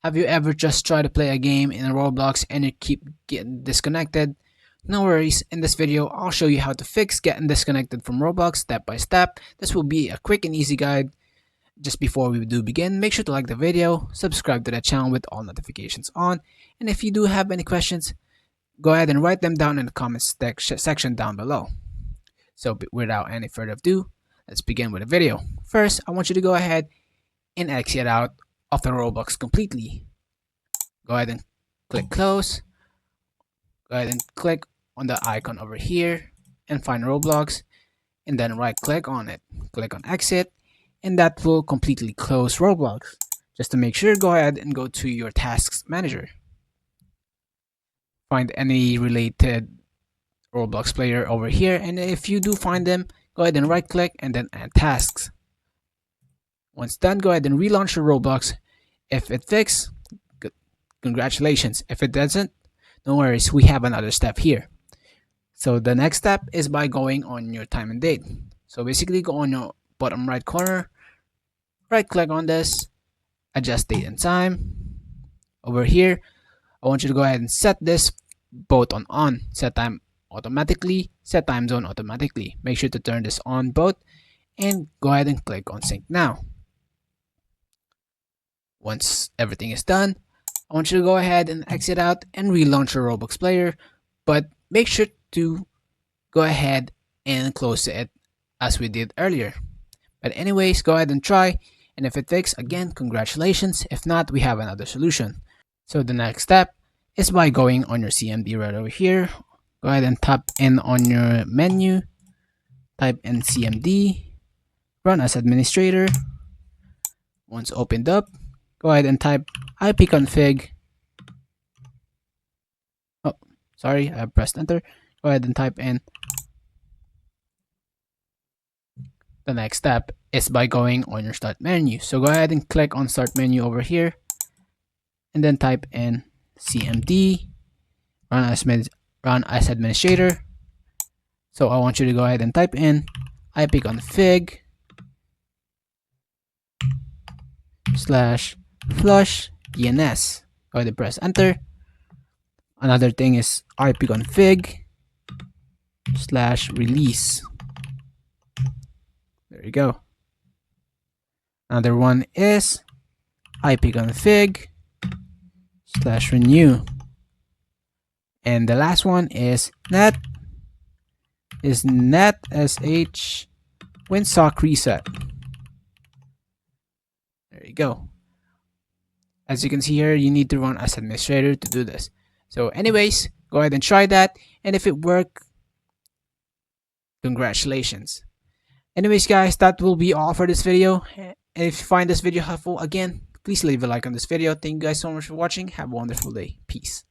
Have you ever just tried to play a game in Roblox and you keep getting disconnected? No worries, in this video I'll show you how to fix getting disconnected from Roblox step by step. This will be a quick and easy guide. Just before we do begin, make sure to like the video, subscribe to the channel with all notifications on, and if you do have any questions, go ahead and write them down in the comments section down below. So without any further ado, let's begin with the video. First, I want you to go ahead and exit out of the Roblox completely. Go ahead and click close. Go ahead and click on the icon over here and find Roblox, and then right click on it. Click on exit, and that will completely close Roblox. Just to make sure, go ahead and go to your tasks manager. Find any related Roblox player over here, and if you do find them, go ahead and right click and then add tasks. Once done, go ahead and relaunch your Roblox. If it fixes, congratulations. If it doesn't, no worries, we have another step here. So the next step is by going on your time and date. So basically go on your bottom right corner, right click on this, adjust date and time. Over here, I want you to go ahead and set this both on, set time automatically, set time zone automatically. Make sure to turn this on both and go ahead and click on sync now. Once everything is done, I want you to go ahead and exit out and relaunch your Roblox player, but make sure to go ahead and close it as we did earlier. But anyways, go ahead and try, and if it fixes, again, congratulations. If not, we have another solution. So the next step is by going on your CMD right over here. Go ahead and tap in on your menu, type in CMD, run as administrator. Once opened up, go ahead and type ipconfig. Oh, sorry, I pressed enter. Go ahead and type in. The next step is by going on your start menu. So go ahead and click on start menu over here, and then type in CMD, run as administrator. So I want you to go ahead and type in ipconfig /flush DNS. Go ahead and press enter. Another thing is ipconfig /release. There you go. Another one is ipconfig /renew. And the last one is net sh winsock reset. There you go. As you can see here, you need to run as administrator to do this. So anyways, go ahead and try that, and if it worked, congratulations. Anyways guys, that will be all for this video. And if you find this video helpful, again, please leave a like on this video. Thank you guys so much for watching. Have a wonderful day. Peace.